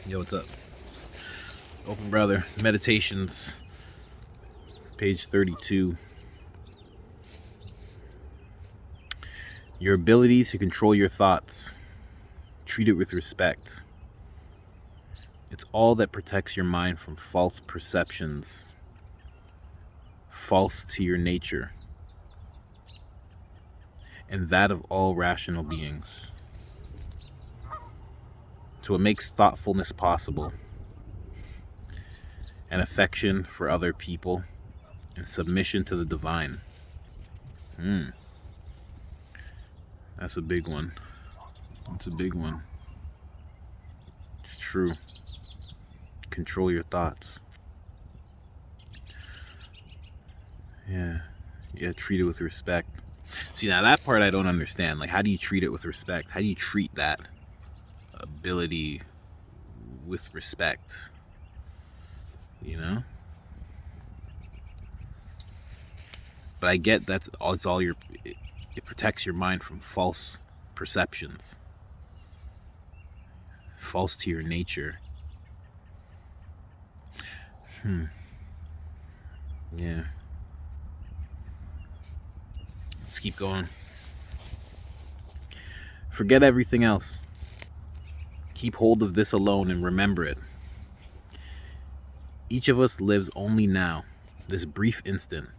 Yo, what's up? Open Brother, Meditations, page 32. Your ability to control your thoughts. Treat it with respect. It's all that protects your mind from false perceptions, false to your nature, and that of all rational beings. So it makes thoughtfulness possible, and affection for other people, and submission to the divine. That's a big one. That's a big one. It's true. Control your thoughts. Yeah, treat it with respect. See, now that part I don't understand. Like, how do you treat it with respect? How do you treat that ability with respect? You know? But I get it protects your mind from false perceptions, false to your nature. Yeah. Let's keep going. Forget everything else. Keep hold of this alone and remember it. Each of us lives only now, this brief instant.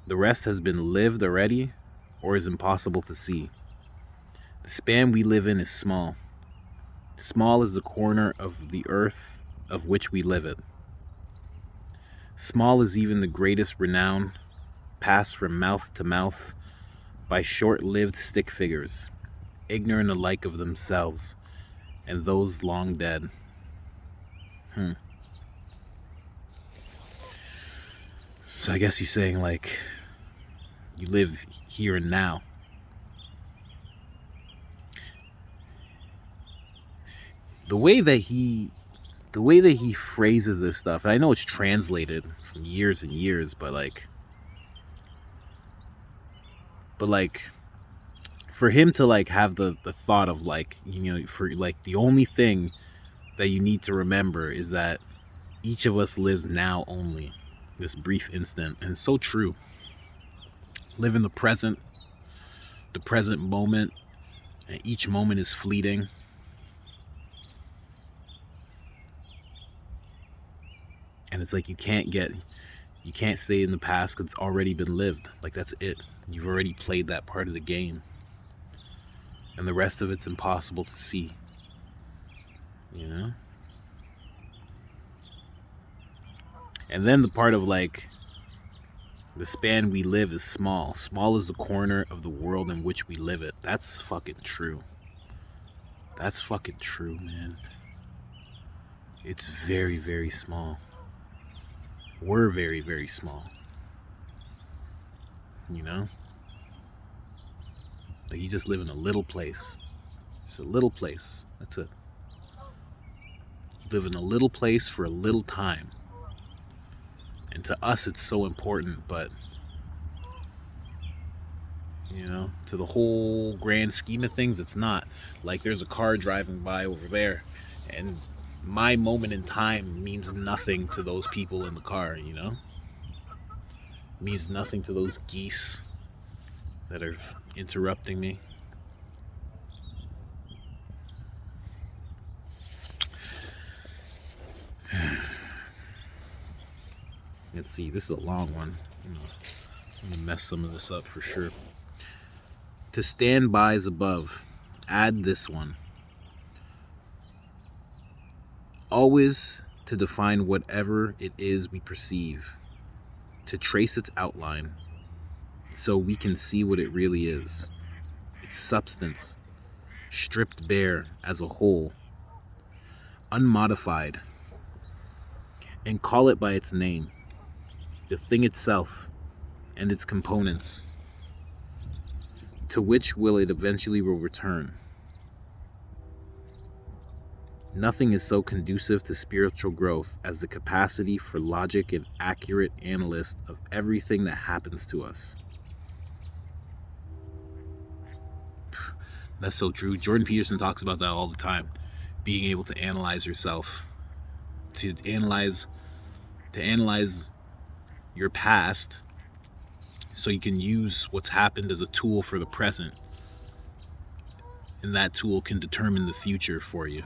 The rest has been lived already or is impossible to see. The span we live in is small. Small is the corner of the earth of which we live it. Small is even the greatest renown, passed from mouth to mouth by short-lived stick figures, ignorant alike of themselves and those long dead. So I guess he's saying, like, you live here and now. The way that he phrases this stuff, and I know it's translated from years and years, but for him to like have the thought of like, you know, for like the only thing that you need to remember is that each of us lives now only, this brief instant. And it's so true. Live in the present moment, and each moment is fleeting. And it's like you can't stay in the past because it's already been lived. Like, that's it. You've already played that part of the game. And the rest of it's impossible to see. You know? And then the part of like, the span we live is small. Small is the corner of the world in which we live it. That's fucking true. That's fucking true, man. It's very, very small. We're very, very small. You know? Like, you just live in a little place. Just a little place. That's it. You live in a little place for a little time. And to us, it's so important, but, you know, to the whole grand scheme of things, it's not. Like, there's a car driving by over there, and my moment in time means nothing to those people in the car, you know? It means nothing to those geese that are interrupting me. Let's see, this is a long one. I'm gonna mess some of this up for sure. To stand by is above. Add this one. Always to define whatever it is we perceive. To trace its outline so we can see what it really is. Its substance, stripped bare as a whole, unmodified, and call it by its name. The thing itself and its components, to which will it eventually will return. Nothing is so conducive to spiritual growth as the capacity for logic and accurate analysis of everything that happens to us. That's so true. Jordan Peterson talks about that all the time. being able to analyze yourself, to analyze your past, so you can use what's happened as a tool for the present, and that tool can determine the future for you,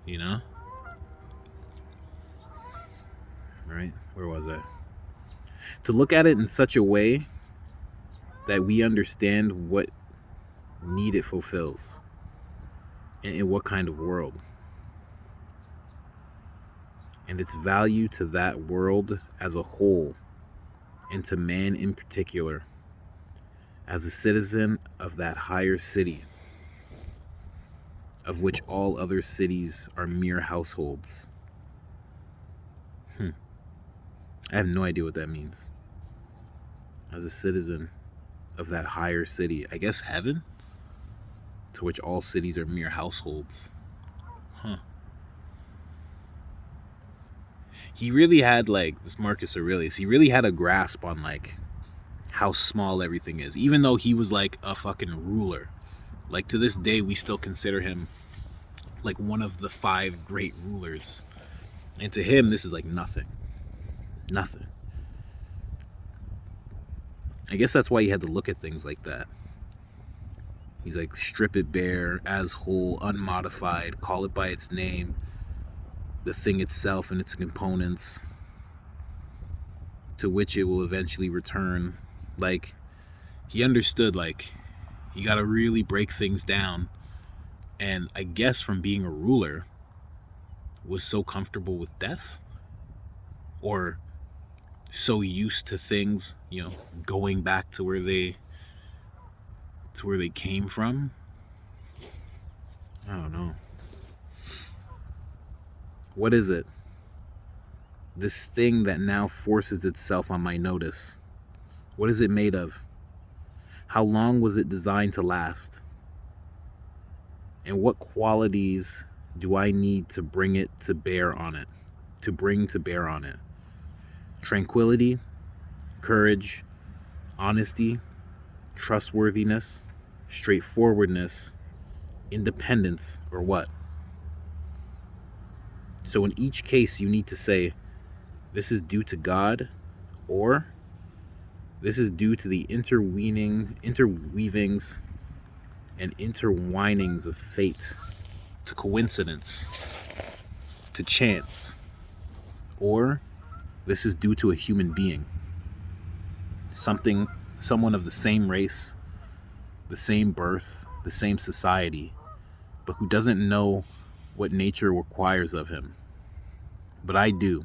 you know? Right? Where was I? To look at it in such a way that we understand what need it fulfills and in what kind of world, and its value to that world as a whole, and to man in particular, as a citizen of that higher city, of which all other cities are mere households. I have no idea what that means. As a citizen of that higher city, I guess heaven, to which all cities are mere households. He really had, like, this Marcus Aurelius, he really had a grasp on, like, how small everything is, even though he was like a fucking ruler. Like, to this day we still consider him like one of the 5 great rulers, and to him this is like nothing. I guess that's why he had to look at things like that. He's like, strip it bare, as whole, unmodified, call it by its name, the thing itself and its components, to which it will eventually return. Like, he understood, like, you gotta really break things down. And I guess from being a ruler, was so comfortable with death, or so used to things, you know, going back to where they came from. I don't know. What is it? This thing that now forces itself on my notice. What is it made of? How long was it designed to last? And what qualities do I need to bring it to bear on it? To bring to bear on it? Tranquility, courage, honesty, trustworthiness, straightforwardness, independence, or what? So in each case you need to say, this is due to God, or this is due to the interweavings and interwinings of fate, to coincidence, to chance, or this is due to a human being, someone of the same race, the same birth, the same society, but who doesn't know what nature requires of him. But I do.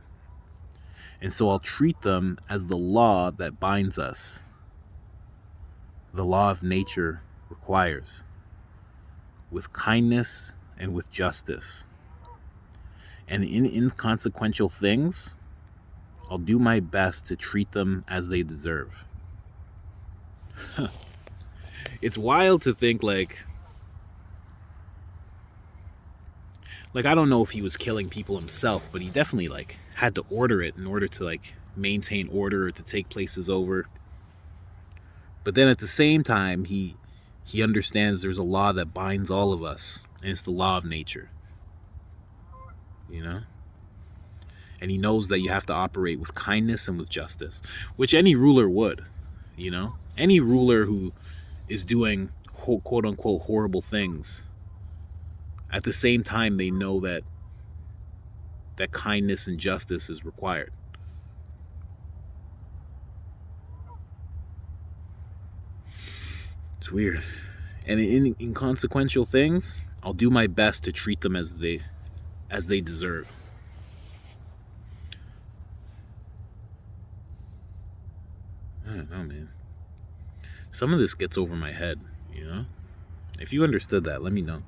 And so I'll treat them as the law that binds us. The law of nature requires, with kindness and with justice. And in inconsequential things, I'll do my best to treat them as they deserve. It's wild to think, like I don't know if he was killing people himself, but he definitely, like, had to order it in order to, like, maintain order or to take places over. But then at the same time, he understands there's a law that binds all of us, and it's the law of nature. You know? And he knows that you have to operate with kindness and with justice, which any ruler would, you know? Any ruler who is doing quote-unquote horrible things, at the same time they know that kindness and justice is required. It's weird. And in inconsequential things, I'll do my best to treat them as they deserve. I don't know, man. Some of this gets over my head, you know? If you understood that, let me know.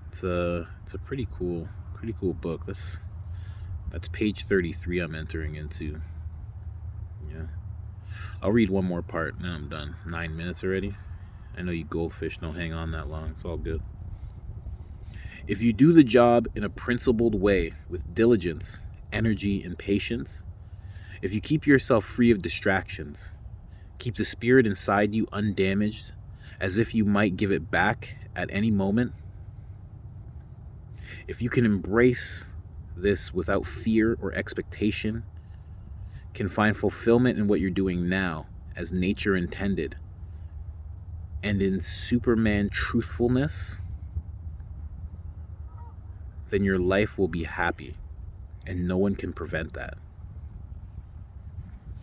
It's a pretty cool book. That's page 33 I'm entering into. Yeah. I'll read one more part, now I'm done. 9 minutes already. I know you goldfish don't hang on that long. It's all good. If you do the job in a principled way, with diligence, energy, and patience, if you keep yourself free of distractions, keep the spirit inside you undamaged, as if you might give it back at any moment, If you can embrace this without fear or expectation, can find fulfillment in what you're doing now as nature intended, and in Superman truthfulness, then your life will be happy, and no one can prevent that.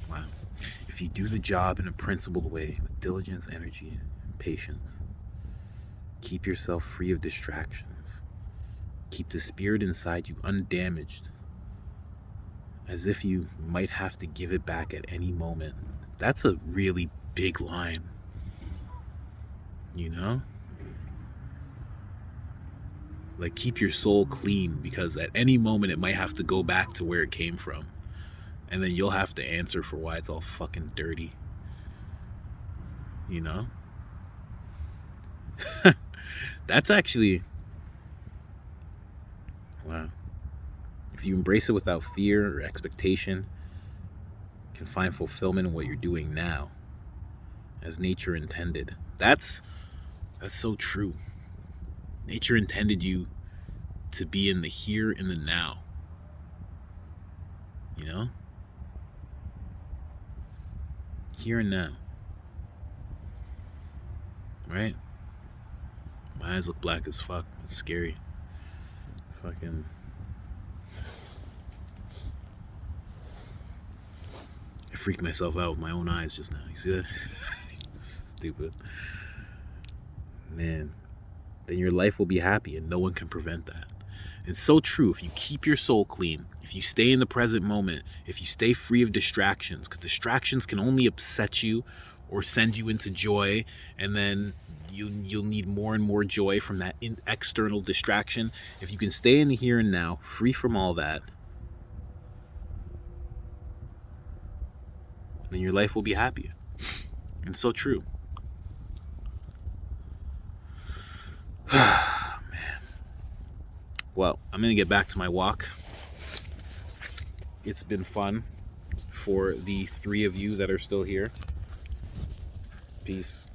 Wow. If you do the job in a principled way with diligence, energy, and patience, keep yourself free of distractions, keep the spirit inside you undamaged, as if you might have to give it back at any moment. That's a really big line, you know? Like, keep your soul clean, because at any moment it might have to go back to where it came from. And then you'll have to answer for why it's all fucking dirty. You know? That's actually... Wow. If you embrace it without fear or expectation, you can find fulfillment in what you're doing now, as nature intended. That's so true. Nature intended you to be in the here and the now. You know? Here and now. Right? My eyes look black as fuck. That's scary. Fucking... I freaked myself out with my own eyes just now. You see that? Stupid. Man. Then your life will be happy, and no one can prevent that. It's so true. If you keep your soul clean, if you stay in the present moment, if you stay free of distractions, because distractions can only upset you or send you into joy, and then you'll need more and more joy from that external distraction. If you can stay in the here and now, free from all that, then your life will be happy. It's so true. Man. Well, I'm gonna get back to my walk. It's been fun for the 3 of you that are still here. Peace.